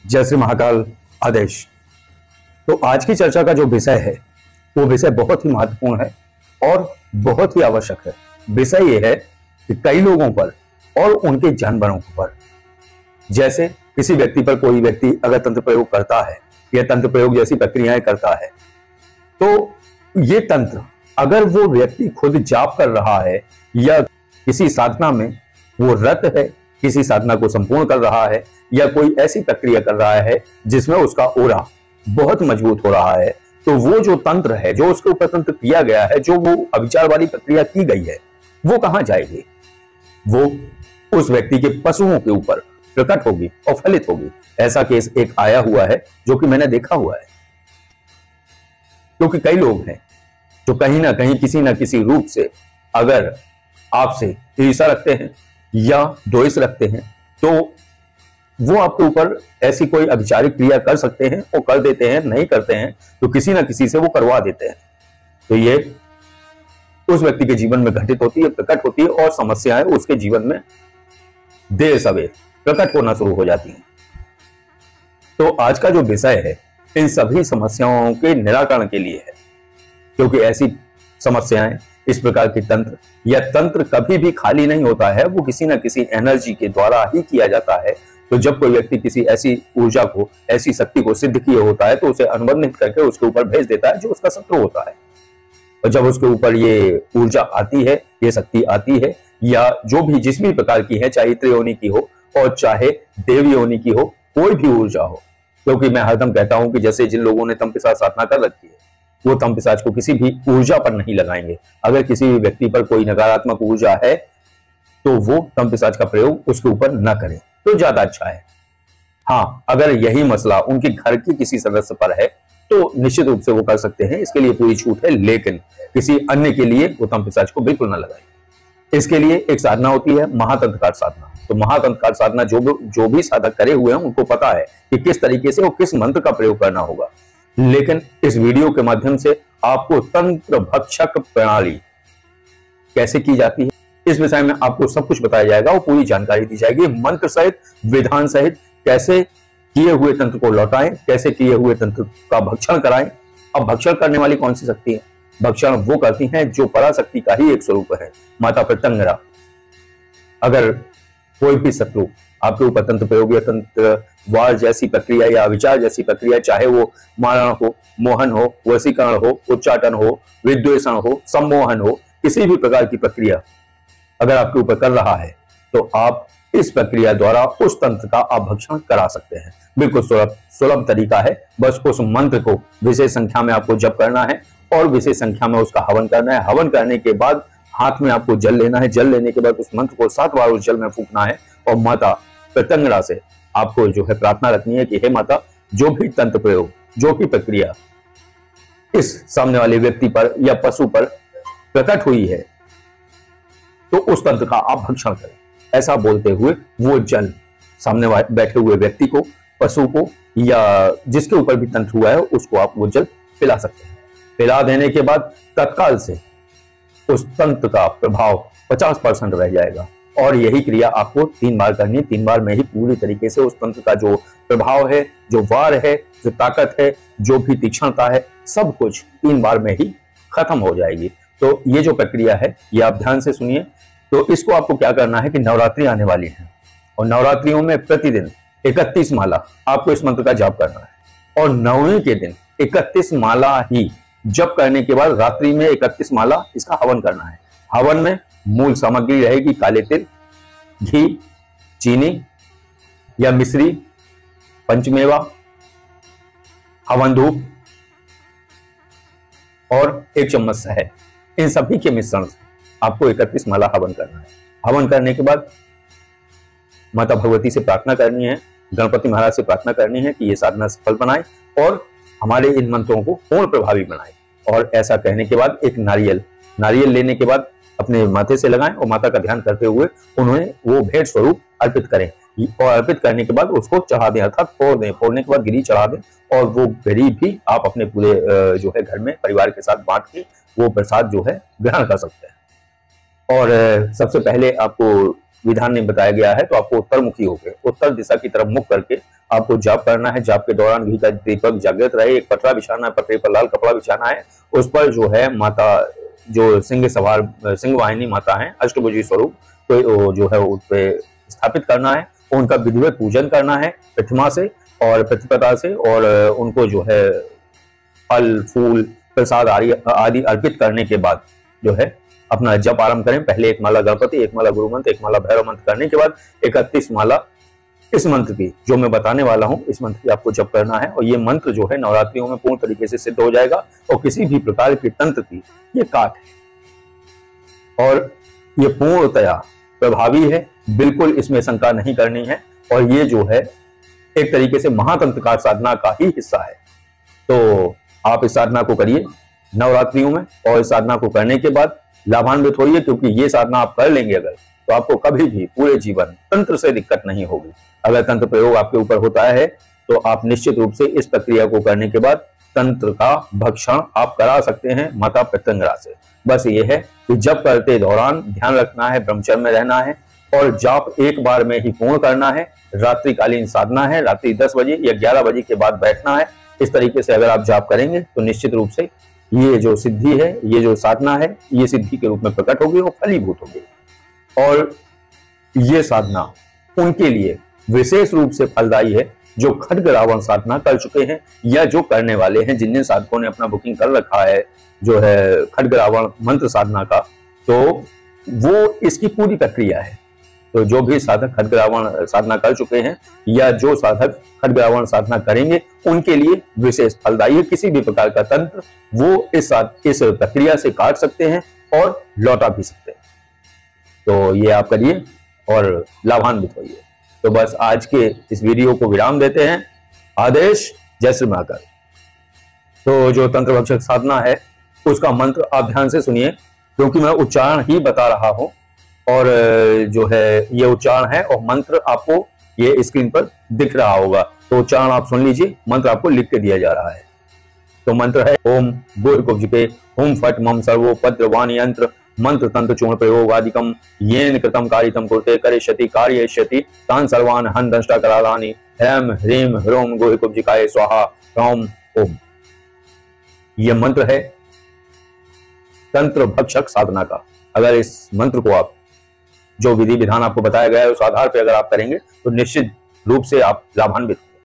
जय श्री महाकाल आदेश। तो आज की चर्चा का जो विषय है वो विषय बहुत ही महत्वपूर्ण है और बहुत ही आवश्यक है। विषय ये है कि कई लोगों पर और उनके जानवरों पर, जैसे किसी व्यक्ति पर कोई व्यक्ति अगर तंत्र प्रयोग करता है या तंत्र प्रयोग जैसी प्रक्रियाएं करता है, तो ये तंत्र अगर वो व्यक्ति खुद जाप कर रहा है या किसी साधना में वो रत है, किसी साधना को संपूर्ण कर रहा है या कोई ऐसी प्रक्रिया कर रहा है जिसमें उसका ओरा बहुत मजबूत हो रहा है, तो वो जो तंत्र है, जो उसके ऊपर तंत्र किया गया है, जो वो अविचार वाली प्रक्रिया की गई है, वो कहां जाएगी? वो उस व्यक्ति के पशुओं के ऊपर प्रकट होगी और फलित होगी। ऐसा केस एक आया हुआ है जो कि मैंने देखा हुआ है, क्योंकि कई लोग हैं जो कहीं ना कहीं किसी ना किसी रूप से अगर आपसे ईर्ष्या रखते हैं या द्वेष रखते हैं, तो वो आपके ऊपर ऐसी कोई अभिचारिक क्रिया कर सकते हैं और कर देते हैं, नहीं करते हैं तो किसी ना किसी से वो करवा देते हैं। तो ये उस व्यक्ति के जीवन में घटित होती है, प्रकट होती है और समस्याएं उसके जीवन में देर सवेर प्रकट होना शुरू हो जाती हैं। तो आज का जो विषय है इन सभी समस्याओं के निराकरण के लिए है, क्योंकि ऐसी समस्याएं, इस प्रकार के तंत्र या तंत्र कभी भी खाली नहीं होता है, वो किसी ना किसी एनर्जी के द्वारा ही किया जाता है। तो जब कोई व्यक्ति किसी ऐसी ऊर्जा को, ऐसी शक्ति को सिद्ध किए होता है तो उसे अनुबंधित करके उसके ऊपर भेज देता है जो उसका शत्रु होता है। और जब उसके ऊपर ये ऊर्जा आती है, ये शक्ति आती है, या जो भी जिस भी प्रकार की है, चाहे त्रियोनी की हो और चाहे देवी योनि की हो, कोई भी ऊर्जा हो, क्योंकि मैं हरदम कहता हूं कि जैसे जिन लोगों ने तंपिशाच साधना कर रखी है वो तंपिशाच को किसी भी ऊर्जा पर नहीं लगाएंगे। अगर किसी भी व्यक्ति पर कोई नकारात्मक ऊर्जा है तो वो तंपिशाच का प्रयोग उसके ऊपर न करें तो ज्यादा अच्छा है। हाँ, अगर यही मसला उनके घर के किसी सदस्य पर है तो निश्चित रूप से वो कर सकते हैं, इसके लिए पूरी छूट है, लेकिन किसी अन्य के लिए वो तंपिशाच को बिल्कुल न लगाएं। इसके लिए एक साधना होती है महातंत्रकार साधना। तो महातंत्रकार साधना जो भी साधक करे हुए हैं उनको पता है कि किस तरीके से और किस मंत्र का प्रयोग करना होगा, लेकिन इस वीडियो के माध्यम से आपको तंत्र भक्षक प्रणाली कैसे की जाती है इस विषय में आपको सब कुछ बताया जाएगा और पूरी जानकारी दी जाएगी, मंत्र सहित, विधान सहित, कैसे किए हुए तंत्र को लौटाएं, कैसे किए हुए तंत्र का भक्षण कराएं। अब भक्षण करने वाली कौन सी शक्ति है? भक्षण वो करती हैं जो पराशक्ति का ही एक स्वरूप है, माता प्रत्यंगरा। अगर कोई भी शत्रु आपके ऊपर तंत्र प्रयोग या तंत्र वार जैसी प्रक्रिया या विचार जैसी प्रक्रिया, चाहे वो मारण हो, मोहन हो, वशीकरण हो, उच्चाटन हो, विद्वेषण हो, सम्मोहन हो, किसी भी प्रकार की प्रक्रिया अगर आपके ऊपर कर रहा है तो आप इस प्रक्रिया द्वारा उस तंत्र का आप भक्षण करा सकते हैं। बिल्कुल सुलभ तरीका है। बस उस मंत्र को विशेष संख्या में आपको जप करना है और विशेष संख्या में उसका हवन करना है। हवन करने के बाद हाथ में आपको जल लेना है। जल लेने के बाद उस मंत्र को 7 बार उस जल में फूंकना है और माता प्रत्यंगरा से आपको जो है प्रार्थना रखनी है कि हे माता, जो भी तंत्र प्रयोग, जो भी प्रक्रिया इस सामने वाले व्यक्ति पर या पशु पर प्रकट हुई है तो उस तंत्र का आप भक्षण करें। ऐसा बोलते हुए वो जल सामने बैठे हुए व्यक्ति को, पशु को या जिसके ऊपर भी तंत्र हुआ है उसको आप वो जल पिला सकते हैं। पिला देने के बाद तत्काल से उस तंत्र का प्रभाव 50% रह जाएगा और यही क्रिया आपको 3 बार करनी है। 3 बार में ही पूरी तरीके से उस तंत्र का जो प्रभाव है, जो वार है, जो ताकत है, जो भी तीक्ष्णता है, सब कुछ 3 बार में ही खत्म हो जाएगी। तो ये जो प्रक्रिया है ये आप ध्यान से सुनिए। तो इसको आपको क्या करना है कि नवरात्रि आने वाली है और नवरात्रियों में प्रतिदिन 31 माला आपको इस मंत्र का जाप करना है और नवमी के दिन 31 माला ही जप करने के बाद रात्रि में 31 माला इसका हवन करना है। हवन में मूल सामग्री रहेगी काले तिल, घी, चीनी या मिश्री, पंचमेवा, हवन धूप और 1 चम्मच शहद। इन सभी के मिश्रण से आपको 31 माला हवन करना है। हवन करने के बाद माता भगवती से प्रार्थना करनी है, गणपति महाराज से प्रार्थना करनी है कि ये साधना सफल बनाए और हमारे इन मंत्रों को पूर्ण प्रभावी बनाए। और ऐसा कहने के बाद एक नारियल लेने के बाद अपने माथे से लगाएं और माता का ध्यान करते हुए उन्हें वो भेंट स्वरूप अर्पित करें और अर्पित करने के बाद उसको चढ़ा दें, अर्थात फोड़ दें। फोड़ने के बाद गिरी चढ़ा दें और वो गिरी भी आप अपने पूरे जो है घर में परिवार के साथ बांट के वो प्रसाद जो है ग्रहण कर सकते हैं। और सबसे पहले आपको विधान में बताया गया है, तो आपको उत्तरमुखी होकर उत्तर दिशा की तरफ मुख करके आपको जाप करना है। जाप के दौरान घी का दीपक जागृत रहे, एक पटरा बिछाना है, पटरे पर लाल कपड़ा बिछाना है, उस पर जो है माता जो सिंह सवार सिंह वाहिनी माता है अष्टभुजी स्वरूप, तो जो है उस पे स्थापित करना है, उनका विधिवत पूजन करना है प्रतिमा से और प्रतिपदा से, और उनको जो है फल फूल प्रसाद आदि अर्पित करने के बाद जो है अपना जप आरंभ करें। पहले एक माला गणपति, एक माला गुरु मंत्र, एक माला भैरव मंत्र करने के बाद 31 माला इस मंत्र की जो मैं बताने वाला हूं, इस मंत्र की आपको जप करना है। और ये मंत्र जो है नवरात्रियों में पूर्ण तरीके से सिद्ध हो जाएगा और किसी भी प्रकार के तंत्र की ये काट है और ये पूर्णतया प्रभावी है, बिल्कुल इसमें शंका नहीं करनी है। और ये जो है एक तरीके से महातंत्रकार साधना का ही हिस्सा है। तो आप इस साधना को करिए नवरात्रियों में, और इस साधना को करने के बाद लाभान्वित होइए, क्योंकि ये साधना आप कर लेंगे अगर, तो आपको कभी भी पूरे जीवन तंत्र से दिक्कत नहीं होगी। अगर तंत्र प्रयोग आपके ऊपर होता है तो आप निश्चित रूप से इस प्रक्रिया को करने के बाद तंत्र का भक्षण आप करा सकते हैं माता प्रत्यंगरा से। बस ये है कि जप करते दौरान ध्यान रखना है, ब्रह्मचर्य में रहना है और जाप एक बार में ही पूर्ण करना है। रात्रिकालीन साधना है, रात्रि 10 बजे या 11 बजे के बाद बैठना है। इस तरीके से अगर आप जाप करेंगे तो निश्चित रूप से ये जो सिद्धि है, ये जो साधना है, ये सिद्धि के रूप में प्रकट होगी और फलीभूत होगी। और ये साधना उनके लिए विशेष रूप से फलदायी है जो खड्ग रावण साधना कर चुके हैं या जो करने वाले हैं। जिन साधकों ने अपना बुकिंग कर रखा है जो है खड्ग रावण मंत्र साधना का, तो वो इसकी पूरी प्रक्रिया है। तो जो भी साधक खड्ग रावण साधना कर चुके हैं या जो साधक खड्ग रावण साधना करेंगे, उनके लिए विशेष फलदायी है। किसी भी प्रकार का तंत्र वो इस प्रक्रिया से काट सकते हैं और लौटा भी सकते हैं। तो ये आप करिए और लाभान्वित होइए। तो बस आज के इस वीडियो को विराम देते हैं। आदेश, जय श्री महाकाल। तो जो तंत्र भक्षक साधना है उसका मंत्र आप ध्यान से सुनिए, क्योंकि मैं उच्चारण ही बता रहा हूं और जो है ये उच्चारण है और मंत्र आपको ये स्क्रीन पर दिख रहा होगा। तो उच्चारण आप सुन लीजिए, मंत्र आपको लिख के दिया जा रहा है। तो मंत्र है ओम भूर्भुवः हुम फट मम सर्वोपद्रवाणि यंत्र मंत्र तंत्र चूर्ण प्रयोगादिकम येन कृतम कारितम कुरुते करिष्यति कार्यष्यति तान् सर्वान् हन् दंष्टा करालानि ह्रीं ह्रीं ह्रोम गोहिकुब्जिकाय स्वाहा ह्रौम ओम। यह मंत्र है तंत्र भक्षक साधना का। अगर इस मंत्र को आप जो विधि विधान आपको बताया गया है उस आधार पर अगर आप करेंगे तो निश्चित रूप से आप लाभान्वित